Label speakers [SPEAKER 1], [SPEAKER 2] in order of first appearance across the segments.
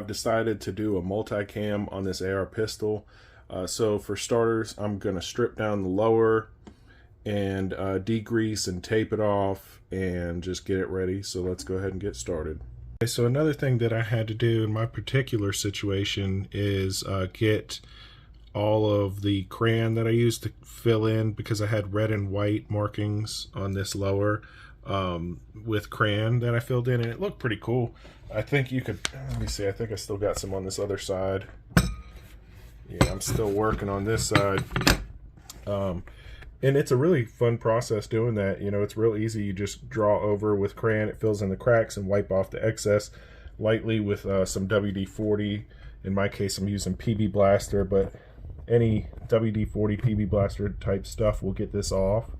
[SPEAKER 1] decided to do a multicam on this AR pistol. So for starters, I'm going to strip down the lower and degrease and tape it off and just get it ready. So let's go ahead and get started. Okay, so another thing that I had to do in my particular situation is get all of the crayon that I used to fill in, because I had red and white markings on this lower with crayon that I filled in, and it looked pretty cool. I think you could, let me see, I think I still got some on this other side. Yeah, I'm still working on this side. And it's a really fun process doing that. You know, it's real easy. You just draw over with crayon, it fills in the cracks, and wipe off the excess lightly with some WD-40. In my case, I'm using PB Blaster, but any WD-40 PB Blaster type stuff will get this off.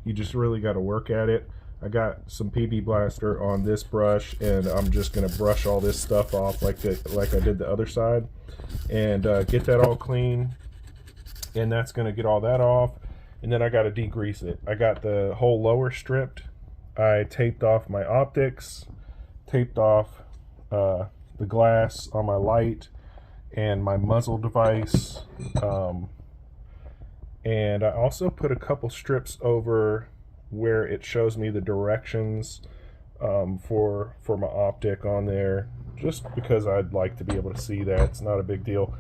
[SPEAKER 1] You just really got to work at it. I got some PB Blaster on this brush, and I'm just going to brush all this stuff off like I did the other side, and get that all clean. And that's going to get all that off. And then I got to degrease it. I got the whole lower stripped. I taped off my optics, taped off the glass on my light and my muzzle device. And I also put a couple strips over where it shows me the directions for my optic on there, just because I'd like to be able to see that. It's not a big deal.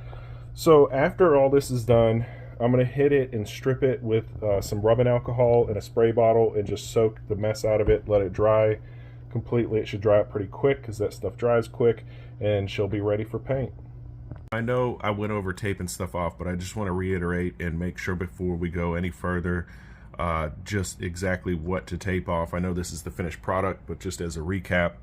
[SPEAKER 1] So after all this is done, I'm going to hit it and strip it with some rubbing alcohol in a spray bottle and just soak the mess out of it, let it dry completely. It should dry up pretty quick because that stuff dries quick, and she'll be ready for paint. I know I went over taping stuff off, but I just want to reiterate and make sure before we go any further just exactly what to tape off. I know this is the finished product, but just as a recap,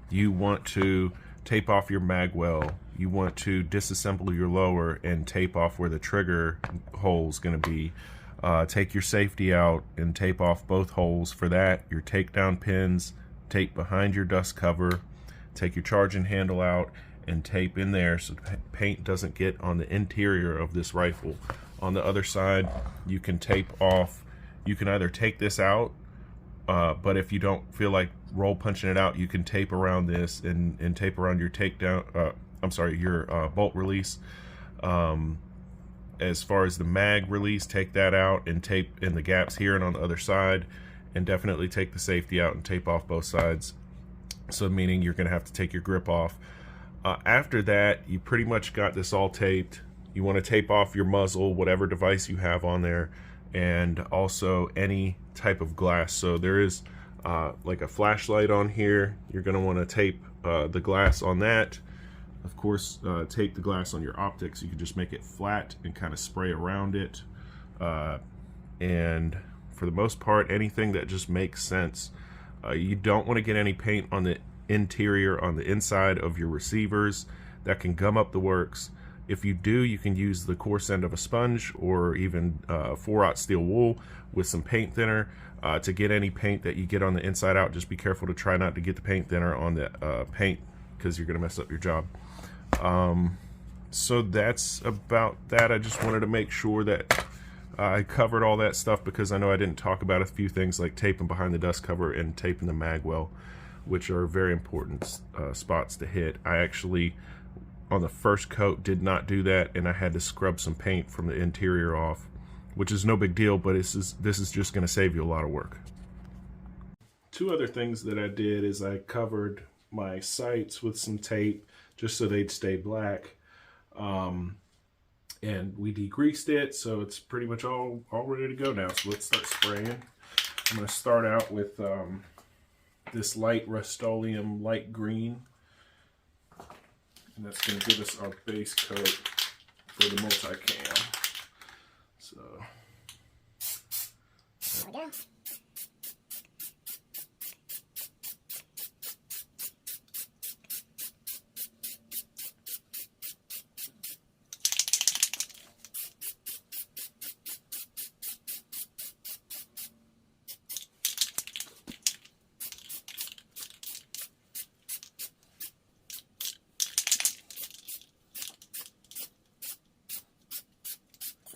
[SPEAKER 1] you want to tape off your mag well. You want to disassemble your lower and tape off where the trigger hole is going to be. Take your safety out and tape off both holes. For that, your takedown pins, tape behind your dust cover. Take your charging handle out and tape in there so paint doesn't get on the interior of this rifle. On the other side, you can tape off. You can either take this out, but if you don't feel like roll punching it out, you can tape around this and tape around your takedown. Your bolt release. As far as the mag release, take that out and tape in the gaps here and on the other side, and definitely take the safety out and tape off both sides. So meaning you're going to have to take your grip off. After that, you pretty much got this all taped. You want to tape off your muzzle, whatever device you have on there, and also any type of glass. So there is like a flashlight on here. You're going to want to tape the glass on that. Of course, tape the glass on your optics. You can just make it flat and kind of spray around it. And for the most part, anything that just makes sense. You don't want to get any paint on the interior, on the inside of your receivers. That can gum up the works. If you do, you can use the coarse end of a sponge or even 4/0 steel wool with some paint thinner to get any paint that you get on the inside out. Just be careful to try not to get the paint thinner on the paint, because you're going to mess up your job. So that's about that. I just wanted to make sure that I covered all that stuff, because I know I didn't talk about a few things like taping behind the dust cover and taping the mag well, which are very important spots to hit. I actually, on the first coat, did not do that, and I had to scrub some paint from the interior off, which is no big deal, but this is just going to save you a lot of work. Two other things that I did is I covered my sights with some tape just so they'd stay black, and we degreased it, so it's pretty much all ready to go now. So let's start spraying. I'm going to start out with this light Rust-Oleum light green, and that's going to give us our base coat for the multicam. So there we go.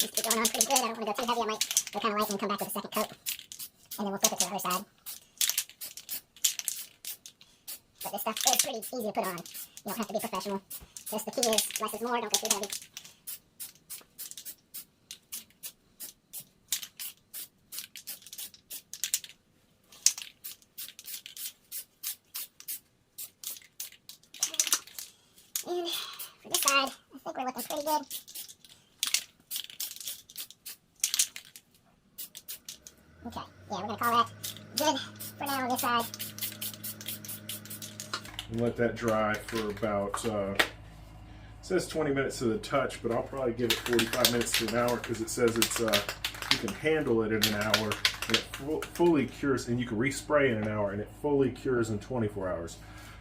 [SPEAKER 1] It's going on pretty good. I don't want to go too heavy. I might go kind of light and come back with a second coat. And then we'll flip it to the other side. But this stuff is pretty easy to put on. You don't have to be professional.
[SPEAKER 2] Just the key is less is more, don't go too heavy. And for this side, I think we're looking pretty good. Okay, yeah, we're going to call that good for now on this side.
[SPEAKER 1] And let that dry for about, it says 20 minutes to the touch, but I'll probably give it 45 minutes to an hour because it says it's you can handle it in an hour, and it fully cures, and you can respray in an hour, and it fully cures in 24 hours.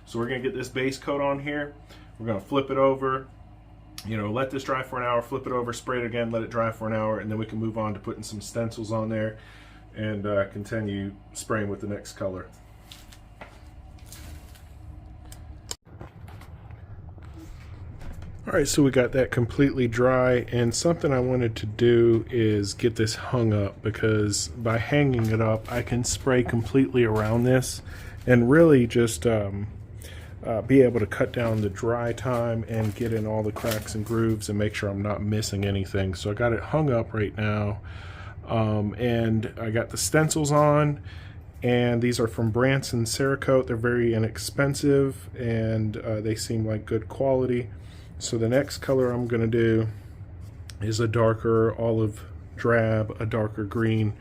[SPEAKER 1] So we're going to get this base coat on here. We're going to flip it over, you know, let this dry for an hour, flip it over, spray it again, let it dry for an hour, and then we can move on to putting some stencils on there and continue spraying with the next color. Alright, so we got that completely dry, and something I wanted to do is get this hung up, because by hanging it up I can spray completely around this and really just be able to cut down the dry time and get in all the cracks and grooves and make sure I'm not missing anything. So I got it hung up right now, and I got the stencils on, and these are from Branson Cerakote. They're very inexpensive, and they seem like good quality. So the next color I'm going to do is a darker olive drab, a darker green,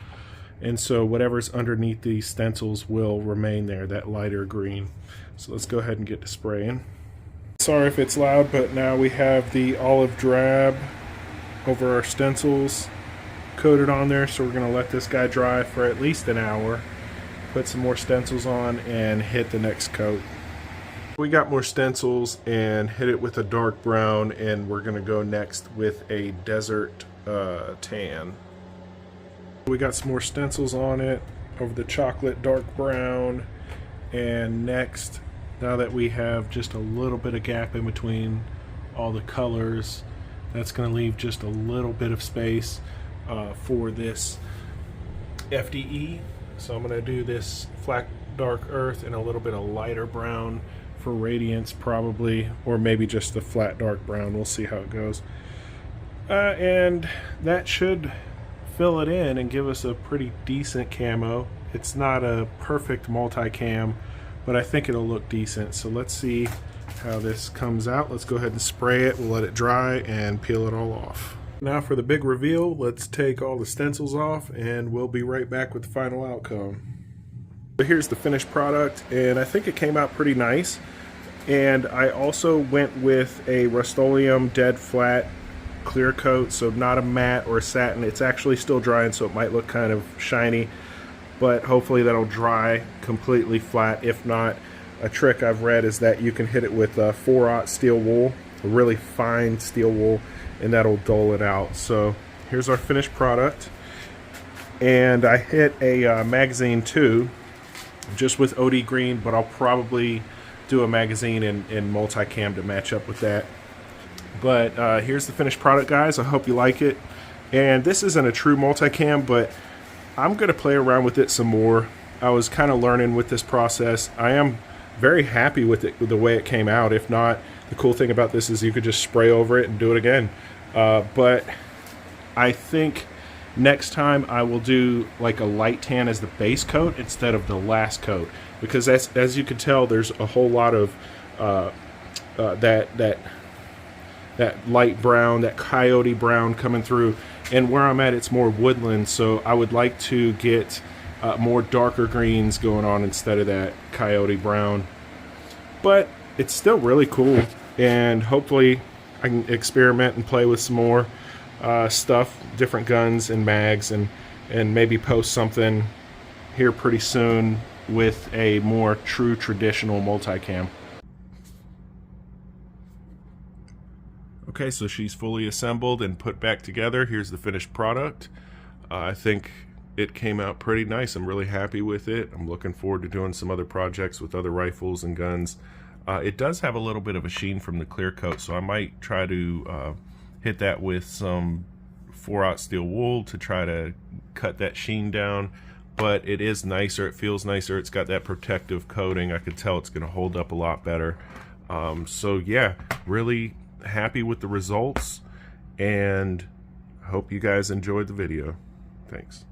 [SPEAKER 1] and so whatever's underneath these stencils will remain there, that lighter green. So let's go ahead and get to spraying. Sorry if it's loud, but now we have the olive drab over our stencils coated on there, so we're going to let this guy dry for at least an hour, put some more stencils on, and hit the next coat. We got more stencils and hit it with a dark brown, and we're going to go next with a desert tan. We got some more stencils on it over the chocolate dark brown, and next, now that we have just a little bit of gap in between all the colors, that's going to leave just a little bit of space for this FDE. So I'm going to do this flat dark earth and a little bit of lighter brown for radiance probably, or maybe just the flat dark brown. We'll see how it goes. And that should fill it in and give us a pretty decent camo. It's not a perfect multicam, but I think it'll look decent. So let's see how this comes out. Let's go ahead and spray it. We'll let it dry and peel it all off. Now for the big reveal, let's take all the stencils off and we'll be right back with the final outcome. So here's the finished product, and I think it came out pretty nice. And I also went with a Rust-Oleum dead flat clear coat, so not a matte or a satin. It's actually still drying, so it might look kind of shiny, but hopefully that'll dry completely flat. If not, a trick I've read is that you can hit it with 4/0 steel wool, a really fine steel wool, and that'll dull it out. So here's our finished product, and I hit a magazine too, just with OD green, but I'll probably do a magazine in multicam to match up with that. But here's the finished product, guys. I hope you like it. And this isn't a true multicam, but I'm going to play around with it some more. I was kind of learning with this process. I am very happy with it, with the way it came out. If not, the cool thing about this is you could just spray over it and do it again. But I think next time I will do like a light tan as the base coat instead of the last coat, because as you can tell, there's a whole lot of that light brown, that coyote brown coming through, and where I'm at, it's more woodland, so I would like to get more darker greens going on instead of that coyote brown. But it's still really cool, and hopefully I can experiment and play with some more stuff, different guns and mags, and maybe post something here pretty soon with a more true traditional multicam. Okay, so she's fully assembled and put back together. Here's the finished product. I think it came out pretty nice. I'm really happy with it. I'm looking forward to doing some other projects with other rifles and guns. It does have a little bit of a sheen from the clear coat, so I might try to hit that with some 4/0 steel wool to try to cut that sheen down. But it is nicer, it feels nicer, it's got that protective coating. I could tell it's going to hold up a lot better. So yeah, really happy with the results, and hope you guys enjoyed the video. Thanks.